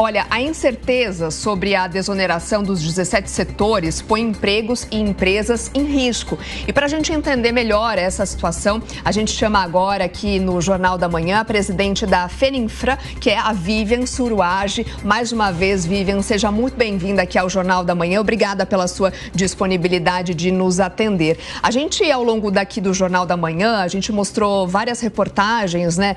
Olha, a incerteza sobre a desoneração dos 17 setores põe empregos e empresas em risco. E para a gente entender melhor essa situação, a gente chama agora aqui no Jornal da Manhã a presidente da FENINFRA, que é a Vivian Suruage. Mais uma vez, Vivian, seja muito bem-vinda aqui ao Jornal da Manhã. Obrigada pela sua disponibilidade de nos atender. A gente, ao longo daqui do Jornal da Manhã, a gente mostrou várias reportagens, né?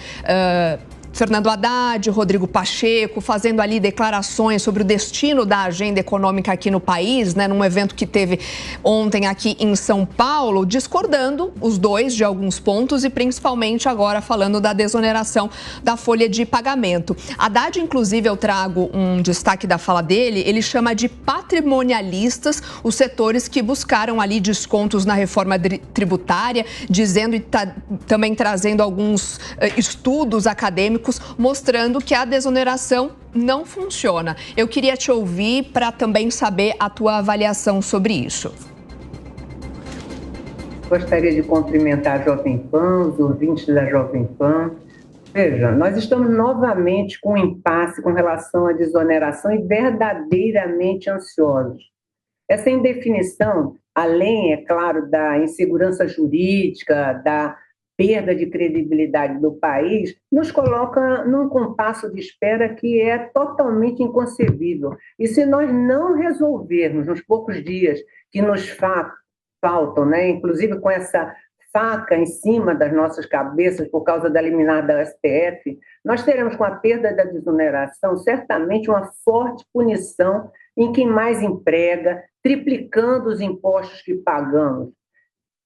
Fernando Haddad, Rodrigo Pacheco, fazendo ali declarações sobre o destino da agenda econômica aqui no país, né, num evento que teve ontem aqui em São Paulo, discordando os dois de alguns pontos e principalmente agora falando da desoneração da folha de pagamento. Haddad, inclusive, eu trago um destaque da fala dele, ele chama de patrimonialistas os setores que buscaram ali descontos na reforma tributária, dizendo e também trazendo alguns estudos acadêmicos mostrando que a desoneração não funciona. Eu queria te ouvir para também saber a tua avaliação sobre isso. Gostaria de cumprimentar a Jovem Pan, os ouvintes da Jovem Pan. Veja, nós estamos novamente com um impasse com relação à desoneração e verdadeiramente ansiosos. Essa indefinição, além, é claro, da insegurança jurídica, da perda de credibilidade do país, nos coloca num compasso de espera que é totalmente inconcebível. E se nós não resolvermos nos poucos dias que nos faltam, né, inclusive com essa faca em cima das nossas cabeças por causa da liminar da STF, nós teremos, com a perda da desoneração, certamente uma forte punição em quem mais emprega, triplicando os impostos que pagamos.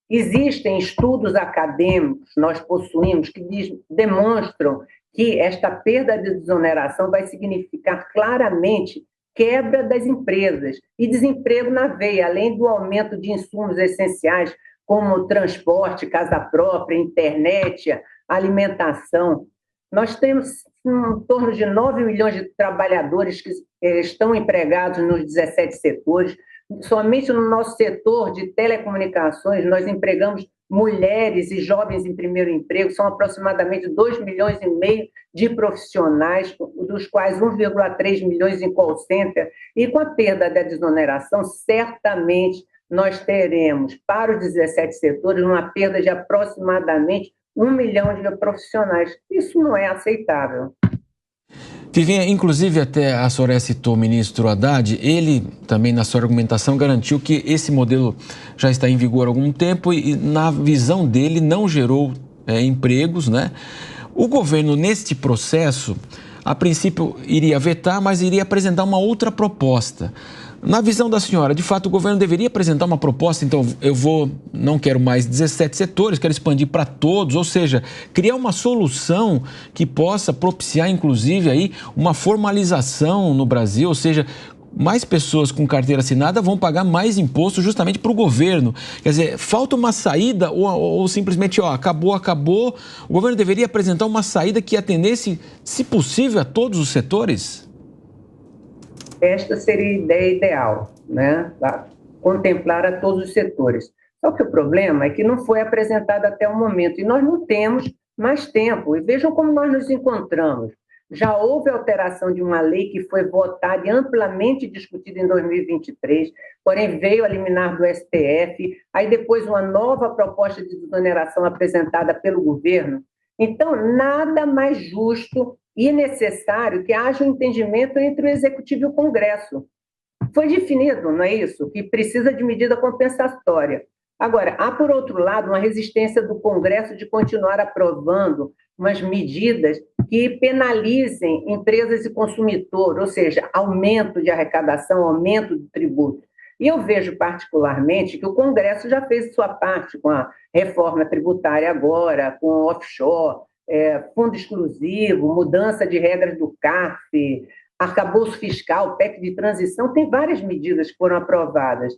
Existem estudos acadêmicos, nós possuímos, que demonstram que esta perda de desoneração vai significar claramente quebra das empresas e desemprego na veia, além do aumento de insumos essenciais como transporte, casa própria, internet, alimentação. Nós temos em torno de 9 milhões de trabalhadores que estão empregados nos 17 setores. Somente no nosso setor de telecomunicações, nós empregamos mulheres e jovens em primeiro emprego, são aproximadamente 2,5 milhões de profissionais, dos quais 1,3 milhões em call center, e com a perda da desoneração, certamente nós teremos, para os 17 setores, uma perda de aproximadamente 1 milhão de profissionais. Isso não é aceitável. Vivian, inclusive até a senhora citou o ministro Haddad, ele também na sua argumentação garantiu que esse modelo já está em vigor há algum tempo e na visão dele não gerou empregos, né? O governo neste processo, a princípio iria vetar, mas iria apresentar uma outra proposta. Na visão da senhora, de fato, o governo deveria apresentar uma proposta, então não quero mais 17 setores, quero expandir para todos, ou seja, criar uma solução que possa propiciar, inclusive, aí, uma formalização no Brasil, ou seja, mais pessoas com carteira assinada vão pagar mais imposto justamente para o governo. Quer dizer, falta uma saída ou simplesmente, acabou. O governo deveria apresentar uma saída que atendesse, se possível, a todos os setores? Esta seria a ideia ideal, né? Contemplar a todos os setores. Só que o problema é que não foi apresentado até o momento e nós não temos mais tempo. E vejam como nós nos encontramos. Já houve alteração de uma lei que foi votada e amplamente discutida em 2023, porém veio a liminar do STF, aí depois uma nova proposta de desoneração apresentada pelo governo. Então, nada mais justo e necessário que haja um entendimento entre o Executivo e o Congresso. Foi definido, não é isso? Que precisa de medida compensatória. Agora, há, por outro lado, uma resistência do Congresso de continuar aprovando umas medidas que penalizem empresas e consumidor, ou seja, aumento de arrecadação, aumento de tributo. E eu vejo particularmente que o Congresso já fez sua parte com a reforma tributária agora, com o offshore, fundo exclusivo, mudança de regras do CARF, arcabouço fiscal, PEC de transição, tem várias medidas que foram aprovadas.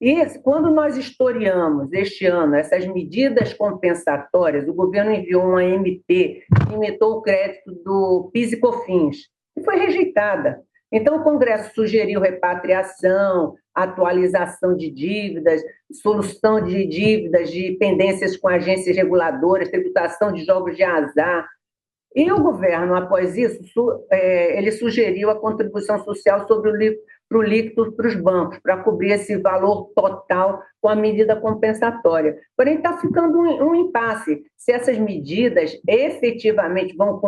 E quando nós historiamos este ano essas medidas compensatórias, o governo enviou uma MP que limitou o crédito do PIS e COFINS, e foi rejeitada. Então, o Congresso sugeriu repatriação, atualização de dívidas, solução de dívidas de pendências com agências reguladoras, tributação de jogos de azar. E o governo, após isso, ele sugeriu a contribuição social sobre o líquido para os bancos, para cobrir esse valor total com a medida compensatória. Porém, está ficando um impasse. Se essas medidas efetivamente vão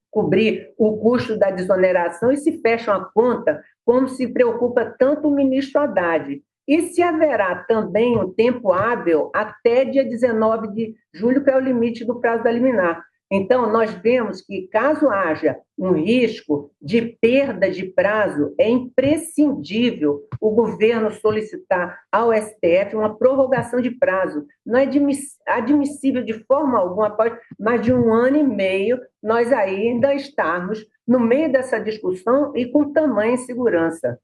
cobrir o custo da desoneração e se fecham a conta, como se preocupa tanto o ministro Haddad. E se haverá também um tempo hábil até dia 19 de julho, que é o limite do prazo da liminar. Então, nós vemos que, caso haja um risco de perda de prazo, é imprescindível o governo solicitar ao STF uma prorrogação de prazo. Não é admissível de forma alguma, após mais de 1 ano e meio, nós ainda estarmos no meio dessa discussão e com tamanha insegurança.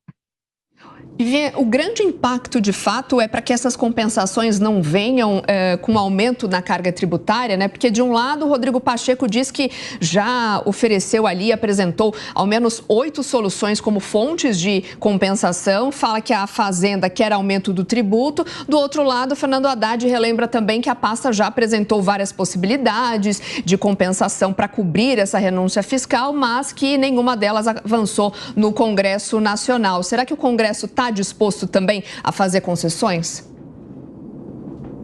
O grande impacto, de fato, é para que essas compensações não venham com aumento na carga tributária, né? Porque, de um lado, o Rodrigo Pacheco diz que já ofereceu ali, apresentou ao menos 8 soluções como fontes de compensação, fala que a Fazenda quer aumento do tributo. Do outro lado, Fernando Haddad relembra também que a pasta já apresentou várias possibilidades de compensação para cobrir essa renúncia fiscal, mas que nenhuma delas avançou no Congresso Nacional. Será que o Congresso está disposto também a fazer concessões?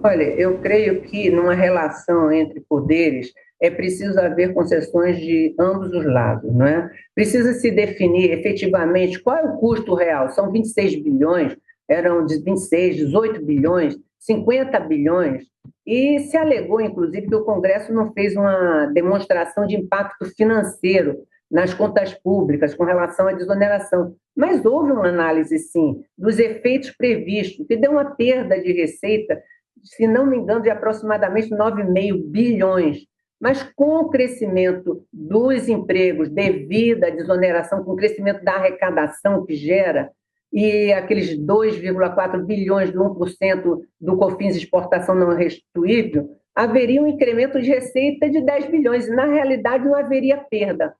Olha, eu creio que numa relação entre poderes é preciso haver concessões de ambos os lados, não é? Precisa se definir efetivamente qual é o custo real. São 26 bilhões, eram de 26, 18 bilhões, 50 bilhões, e se alegou, inclusive, que o Congresso não fez uma demonstração de impacto financeiro nas contas públicas com relação à desoneração. Mas houve uma análise, sim, dos efeitos previstos, que deu uma perda de receita, se não me engano, de aproximadamente 9,5 bilhões. Mas com o crescimento dos empregos devido à desoneração, com o crescimento da arrecadação que gera, e aqueles 2,4 bilhões do 1% do COFINS exportação não restituível, haveria um incremento de receita de 10 bilhões, e na realidade não haveria perda.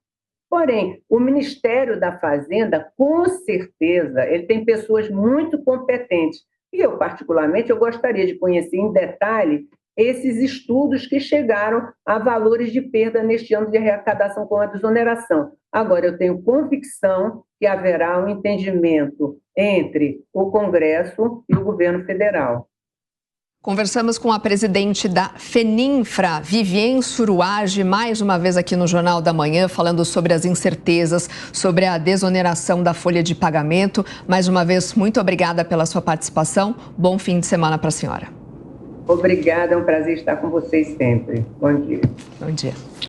Porém, o Ministério da Fazenda, com certeza, ele tem pessoas muito competentes. E eu, particularmente, eu gostaria de conhecer em detalhe esses estudos que chegaram a valores de perda neste ano de arrecadação com a desoneração. Agora, eu tenho convicção que haverá um entendimento entre o Congresso e o governo federal. Conversamos com a presidente da FENINFRA, Vivien Suruage, mais uma vez aqui no Jornal da Manhã, falando sobre as incertezas, sobre a desoneração da folha de pagamento. Mais uma vez, muito obrigada pela sua participação. Bom fim de semana para a senhora. Obrigada, é um prazer estar com vocês sempre. Bom dia. Bom dia.